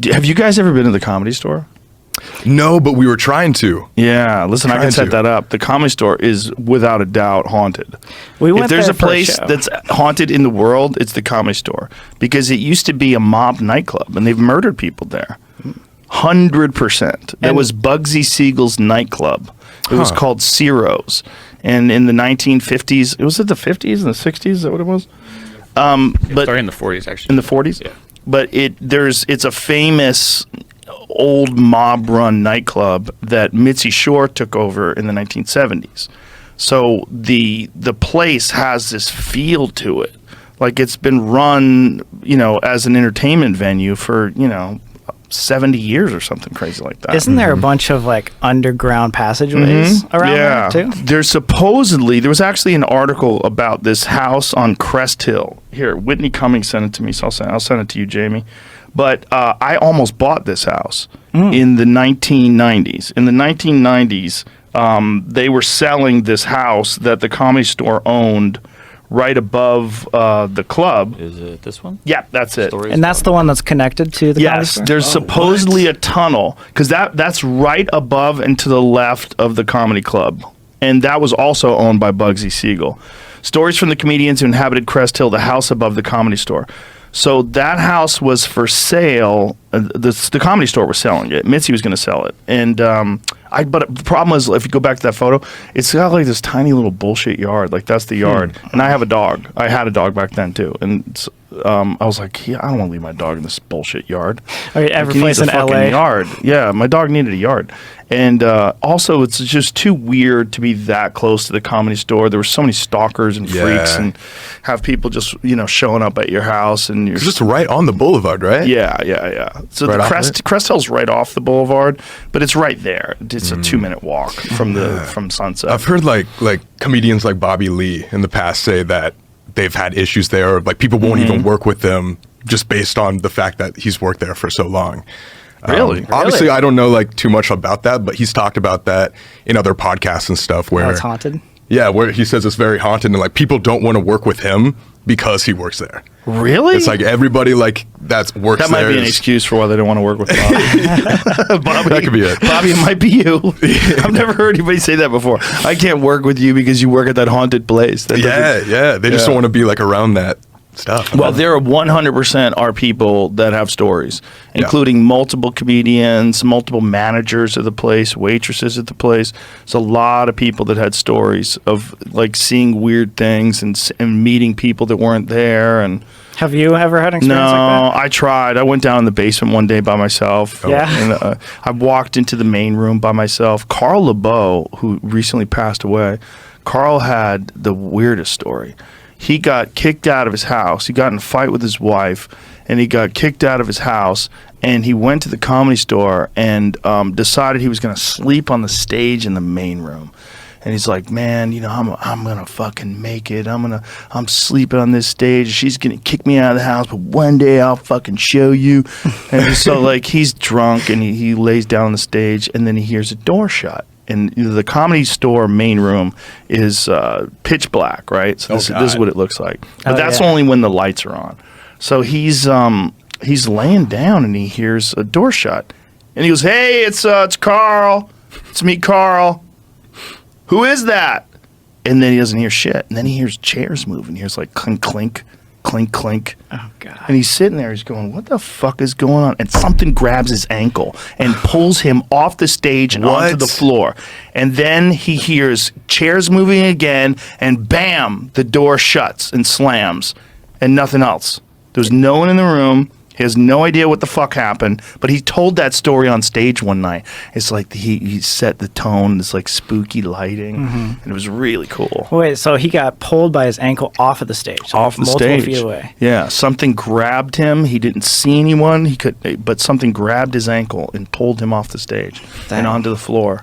Have you guys ever been to the Comedy Store? No, but we were trying to. Yeah, listen, I can set that up. The Comedy Store is without a doubt haunted. If there's a place that's haunted in the world, it's the Comedy Store, because it used to be a mob nightclub, and they've murdered people there. 100%. That was Bugsy Siegel's nightclub. It was called Ciro's, and in the 1950s, was it the 50s and the 60s? Is that what it was? But starting in the 40s, actually. In the 40s, yeah. But it's a famous old mob-run nightclub that Mitzi Shore took over in the 1970s. So the place has this feel to it, like it's been run, as an entertainment venue for 70 years or something crazy like that. Isn't there a bunch of like underground passageways around there too? There was actually an article about this house on Crest Hill. Here, Whitney Cummings sent it to me, so I'll send it to you, Jamie. But I almost bought this house in the 1990s. In the 1990s, they were selling this house that the Comedy Store owned right above the club. Is it this one? Yeah, that's it. And that's the one that's connected to the Comedy Store? Yes, there's supposedly a tunnel, because that's right above and to the left of the comedy club. And that was also owned by Bugsy Siegel. Stories from the comedians who inhabited Crest Hill, the house above the Comedy Store. So that house was for sale. The Comedy Store was selling it. Mitzi was going to sell it. And but the problem is, if you go back to that photo, it's got like this tiny little bullshit yard. Like, that's the yard. And I have a dog. I had a dog back then too. And I was like, I don't want to leave my dog in this bullshit yard. Every place in LA. Yard. Yeah, my dog needed a yard. And also, it's just too weird to be that close to the Comedy Store. There were so many stalkers and freaks, and have people just showing up at your house, and you're just right on the boulevard, right? Yeah. So right, the Crest Hill's right off the boulevard, but it's right there. It's a 2-minute walk from Sunset. I've heard like comedians like Bobby Lee in the past say that they've had issues there. Like, people won't even work with them just based on the fact that he's worked there for so long. Really? Obviously, I don't know like too much about that, but he's talked about that in other podcasts and stuff where it's haunted. Yeah, where he says it's very haunted, and like people don't want to work with him because he works there. Really? It's like everybody like that works there. That might be an excuse for why they don't want to work with Bobby. Bobby, that could be it. Bobby, it might be you. I've never heard anybody say that before. I can't work with you because you work at that haunted place. They just don't want to be like around that stuff. Well, there are 100% are people that have stories, including multiple comedians, multiple managers of the place, waitresses at the place. There's a lot of people that had stories of like seeing weird things and meeting people that weren't there. And have you ever had an experience like that? I tried. I went down in the basement one day by myself. And I walked into the main room by myself. Carl LeBeau, who recently passed away, Carl had the weirdest story. He got kicked out of his house. He got in a fight with his wife, and he got kicked out of his house. And he went to the Comedy Store and decided he was going to sleep on the stage in the main room. And he's like, man, I'm gonna fucking make it. I'm sleeping on this stage. She's gonna kick me out of the house, but one day I'll fucking show you. And so like he's drunk and he lays down on the stage, and then he hears a door shut. And the Comedy Store main room is pitch black, right? So this is what it looks like. But that's only when the lights are on. So he's laying down and he hears a door shut, and he goes, "Hey, it's Carl. It's me, Carl. Who is that?" And then he doesn't hear shit. And then he hears chairs move, and he hears like clink, clink, clink, clink. Oh, God. And he's sitting there. He's going, what the fuck is going on? And something grabs his ankle and pulls him off the stage and onto the floor. And then he hears chairs moving again, and bam, the door shuts and slams, and nothing else. There's no one in the room. He has no idea what the fuck happened, but he told that story on stage one night. It's like he set the tone, this like spooky lighting, and it was really cool. Wait, so he got pulled by his ankle off of the stage, so off the multiple stage, feet away. Yeah, something grabbed him. He didn't see anyone. But something grabbed his ankle and pulled him off the stage and onto the floor.